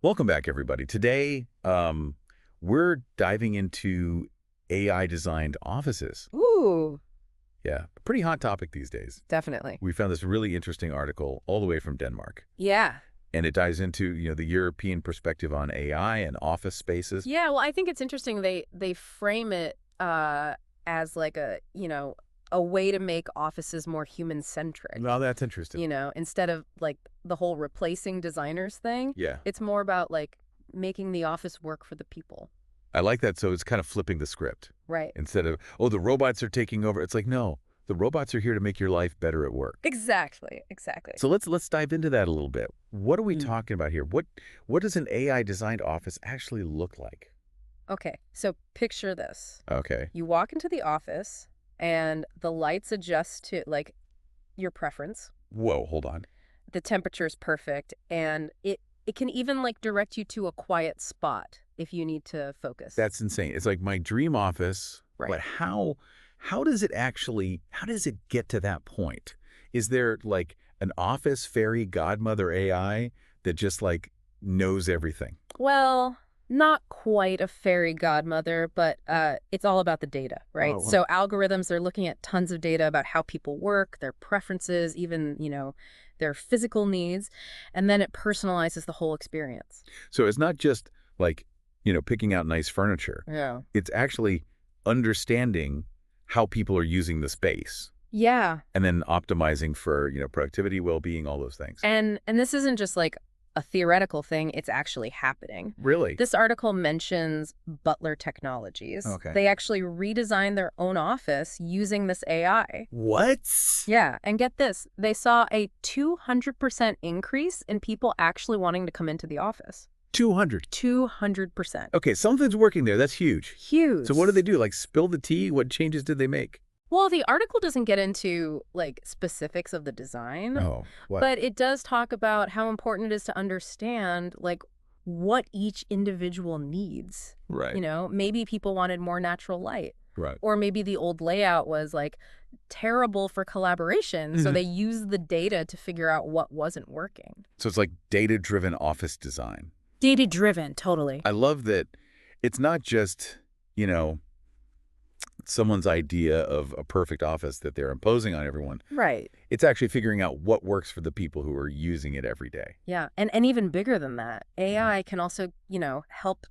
Welcome back, everybody. Today, we're diving into AI-designed offices. Ooh, Yeah, pretty hot topic these days. definitely. We found this really interesting article all the way from Denmark, Yeah. and it dives into, the European perspective on AI and office spaces. Yeah, well, I think it's interesting they frame it as like a way to make offices more human-centric. Well, that's interesting. Instead of like the whole replacing designers thing, Yeah, it's more about like making the office work for the people. I like that. So it's kind of flipping the script. Right. Instead of, oh, the robots are taking over. It's like, no, the robots are here to make your life better at work. Exactly. Exactly. So let's dive into that a little bit. What are we Mm. talking about here? What does an AI designed office actually look like? Okay. So picture this. Okay. You walk into the office and the lights adjust to like your preference. Whoa, hold on. The temperature is perfect, and it can even like direct you to a quiet spot if you need to focus. That's insane. It's like my dream office, Right. but how does it actually how does it get to that point? Is there like an office fairy godmother AI that just like knows everything? Well, not quite a fairy godmother, but it's all about the data, right? Oh, So algorithms are looking at tons of data about how people work, their preferences, even, their physical needs, and then it personalizes the whole experience. so it's not just like, picking out nice furniture. Yeah. It's actually understanding how people are using the space Yeah. and then optimizing for, productivity, well-being, all those things. And this isn't just like a theoretical thing, it's actually happening. Really? This article mentions Butler Technologies. Okay. They actually redesigned their own office using this AI. What? Yeah, and get this, they saw a 200% increase in people actually wanting to come into the office. 200. 200%. Okay, something's working there. That's huge. Huge. So what do they do? Like spill the tea? What changes did they make? Well, the article doesn't get into like specifics of the design, Oh, what? but it does talk about how important it is to understand like what each individual needs. Right. Maybe people wanted more natural light. Right. Or maybe the old layout was like terrible for collaboration, so Mhm. they used the data to figure out what wasn't working. So it's like data-driven office design. Data driven, totally. I love that it's not just, someone's idea of a perfect office that they're imposing on everyone. Right. It's actually figuring out what works for the people who are using it every day. Yeah. And even bigger than that, AI can also, help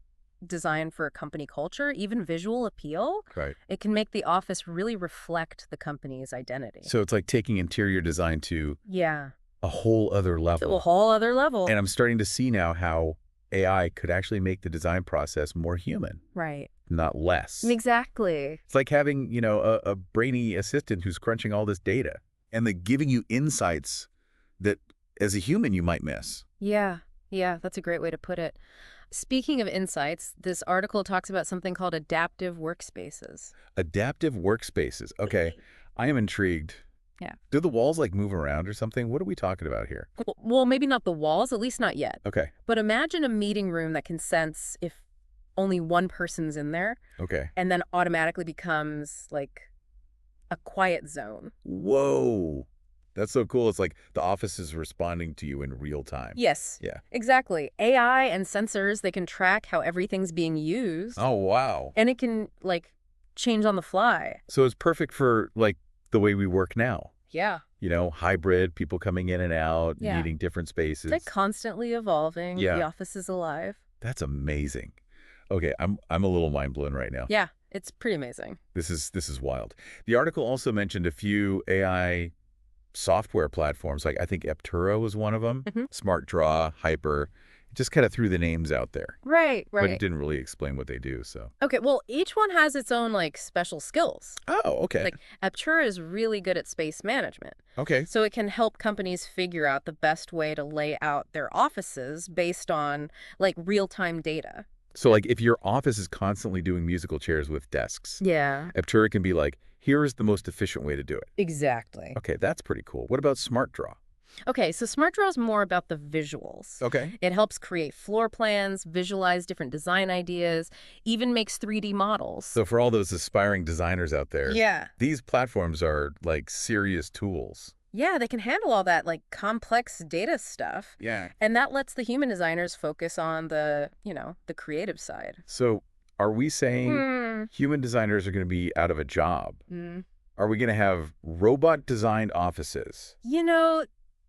design for a company culture, even visual appeal. Right. It can make the office really reflect the company's identity. So it's like taking interior design to Yeah. a whole other To a level. whole other level. And I'm starting to see now how AI could actually make the design process more human, Right. not less. Exactly. It's like having, a brainy assistant who's crunching all this data and then giving you insights that as a human you might miss. Yeah. Yeah, that's a great way to put it. Speaking of insights, this article talks about something called adaptive workspaces. Adaptive workspaces. Okay, I am intrigued. Yeah. Do the walls like move around or something? What are we talking about here? Well, maybe not the walls, at least not yet. Okay, But imagine a meeting room that can sense if only one person's in there okay. and then automatically becomes like a quiet zone. Whoa, that's so cool. It's like the office is responding to you in real time. Yes, Yeah. exactly. AI and sensors, they can track how everything's being used Oh, wow. and it can like change on the fly. So it's perfect for like the way we work now. Yeah. Hybrid, people coming in and out, Yeah. needing different spaces. It's like constantly evolving. Yeah. The office is alive. That's amazing. Okay, I'm a little mind blown right now. Yeah, it's pretty amazing. This is wild. The article also mentioned a few AI software platforms. Like I think Aptura was one of them. Mhm. Smart Draw, Hyper. It just kind of threw the names out there, Right, but it right. didn't really explain what they do. So. Okay, well, each one has its own like special skills. Oh, okay. Like Aptura is really good at space management. Okay. So it can help companies figure out the best way to lay out their offices based on like real-time data. So like if your office is constantly doing musical chairs with desks, Yeah. Aptura can be like, here is the most efficient way to do it. Exactly. Okay, that's pretty cool. What about Smart Draw? Okay, so Smart Draw is more about the visuals. Okay. It helps create floor plans, visualize different design ideas, even makes 3D models. So for all those aspiring designers out there, Yeah. these platforms are like serious tools. Yeah, they can handle all that like complex data stuff. Yeah. And that lets the human designers focus on the creative side. So are we saying Hmm. human designers are going to be out of a job? Mm. Are we going to have robot-designed offices?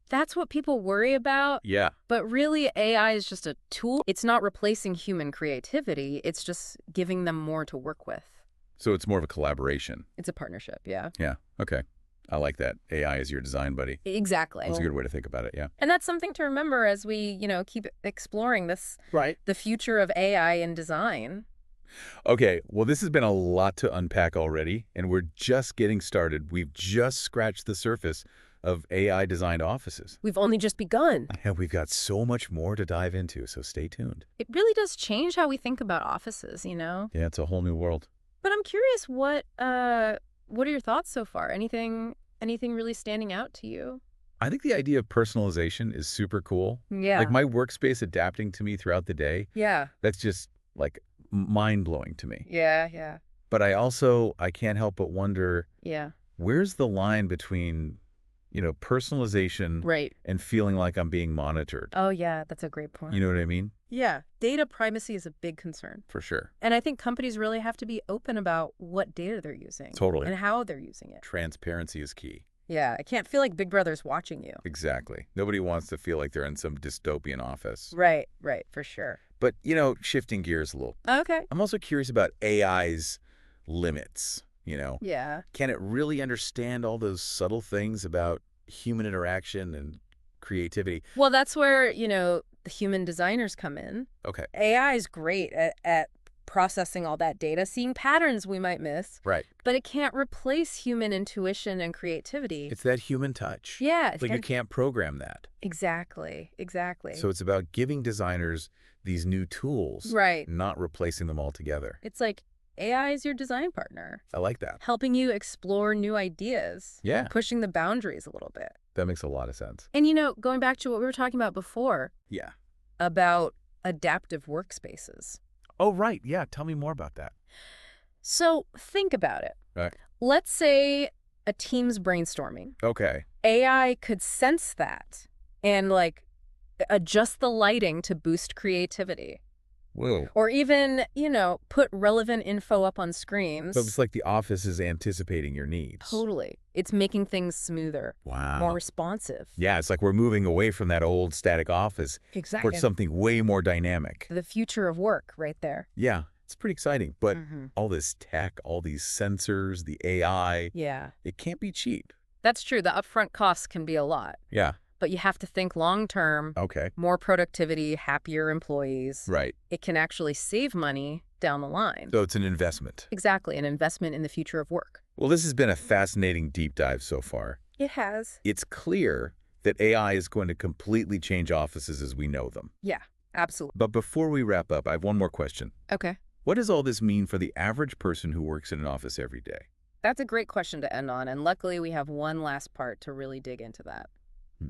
That's what people worry about. Yeah. But really, AI is just a tool. It's not replacing human creativity. It's just giving them more to work with. So it's more of a collaboration. It's a partnership, yeah. Yeah. Okay. I like that. AI is your design buddy. Exactly. That's a good way to think about it, yeah. And that's something to remember as we, keep exploring Right. the future of AI in design. Okay, well, this has been a lot to unpack already, and we're just getting started. We've just scratched the surface of AI-designed offices. We've only just begun. And we've got so much more to dive into, so stay tuned. It really does change how we think about offices, Yeah, it's a whole new world. But I'm curious, what are your thoughts so far? Anything really standing out to you? I think the idea of personalization is super cool. Yeah. Like my workspace adapting to me throughout the day, Yeah. that's just like mind-blowing to me. Yeah. But I can't help but wonder, Yeah. where's the line between, personalization Right. and feeling like I'm being monitored? Oh, yeah, that's a great point. You know what I mean? Yeah, data privacy is a big concern. For sure. And I think companies really have to be open about what data they're using. Totally. And how they're using it. Transparency is key. Yeah, it can't feel like Big Brother's watching you. Exactly. Nobody wants to feel like they're in some dystopian office. Right, for sure. But, shifting gears a little, Okay. I'm also curious about AI's limits, Yeah. Can it really understand all those subtle things about human interaction and creativity? Well, that's where, the human designers come in. Okay. AI is great at processing all that data, seeing patterns we might miss, Right. but it can't replace human intuition and creativity. It's that human touch. Yeah. Like you can't program that. Exactly. So it's about giving designers these new tools, Right. not replacing them altogether. It's like AI is your design partner, I like that. helping you explore new ideas. Yeah. Pushing the boundaries a little bit. That makes a lot of sense. And, going back to what we were talking about before Yeah. about adaptive workspaces. Oh, right. Yeah. Tell me more about that. So think about it. Right. Let's say a team's brainstorming. Okay. AI could sense that and adjust the lighting to boost creativity. Whoa. Or even, put relevant info up on screens. So it's like the office is anticipating your needs. Totally. It's making things smoother, Wow. more responsive. Yeah, it's like we're moving away from that old static office Exactly. towards something way more dynamic. The future of work right there. Yeah, it's pretty exciting. But Mhm. all this tech, all these sensors, the AI, Yeah. it can't be cheap. That's true. The upfront costs can be a lot. Yeah. But you have to think long-term, Okay. more productivity, happier employees. Right. It can actually save money down the line. So it's an investment. Exactly, an investment in the future of work. Well, this has been a fascinating deep dive so far. It has. It's clear that AI is going to completely change offices as we know them. Yeah, absolutely. But before we wrap up, I have one more question. Okay. What does all this mean for the average person who works in an office every day? That's a great question to end on, and luckily we have one last part to really dig into that.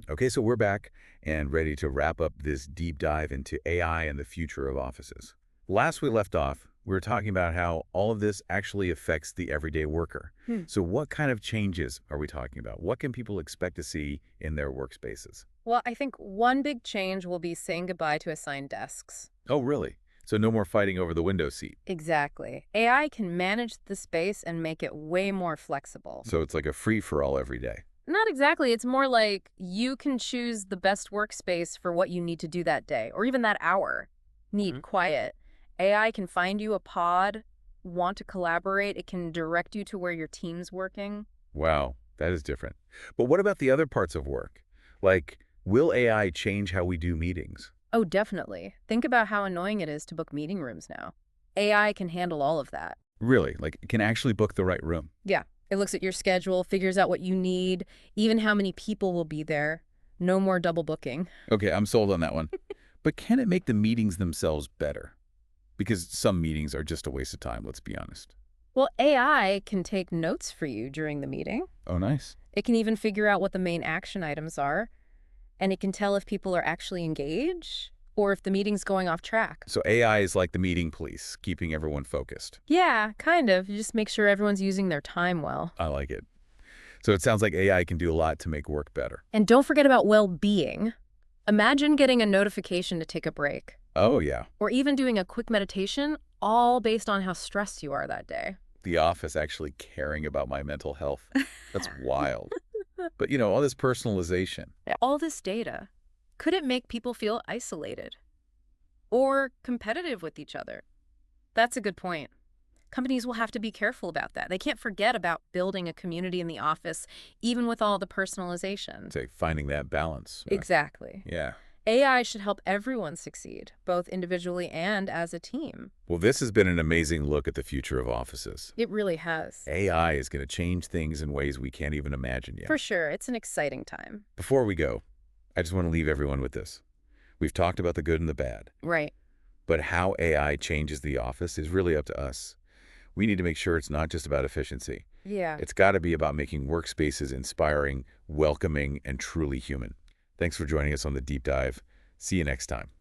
Okay, so we're back and ready to wrap up this deep dive into AI and the future of offices. Last we left off, we were talking about how all of this actually affects the everyday worker. So what kind of changes are we talking about? What can people expect to see in their workspaces? Well, I think one big change will be saying goodbye to assigned desks. Oh, really? So no more fighting over the window seat. Exactly. AI can manage the space and make it way more flexible. So it's like a free-for-all every day. Not exactly. It's more like you can choose the best workspace for what you need to do that day, or even that hour. Need quiet. AI can find you a pod, want to collaborate. It can direct you to where your team's working. Wow, that is different. But what about the other parts of work? Like, will AI change how we do meetings? Oh, definitely. Think about how annoying it is to book meeting rooms now. AI can handle all of that. Really? Like, it can actually book the right room? Yeah. It looks at your schedule, figures out what you need, even how many people will be there. No more double booking. Okay, I'm sold on that one. But can it make the meetings themselves better? Because some meetings are just a waste of time, let's be honest. Well, AI can take notes for you during the meeting. Oh, nice. It can even figure out what the main action items are. And it can tell if people are actually engaged or if the meeting's going off track. So AI is like the meeting police, keeping everyone focused. Yeah, kind of. You just make sure everyone's using their time well. I like it. So it sounds like AI can do a lot to make work better. And don't forget about well-being. Imagine getting a notification to take a break, Oh, yeah. or even doing a quick meditation, all based on how stressed you are that day. The office actually caring about my mental health. That's wild. But, all this personalization. All this data, could it make people feel isolated or competitive with each other? That's a good point. Companies will have to be careful about that. They can't forget about building a community in the office, even with all the personalization. It's like finding that balance. Right? Exactly. Yeah. AI should help everyone succeed, both individually and as a team. Well, this has been an amazing look at the future of offices. It really has. AI is going to change things in ways we can't even imagine yet. For sure, it's an exciting time. Before we go, I just want to leave everyone with this. We've talked about the good and the bad, Right. but how AI changes the office is really up to us. We need to make sure it's not just about efficiency. Yeah. It's got to be about making workspaces inspiring, welcoming, and truly human. Thanks for joining us on the Deep Dive. See you next time.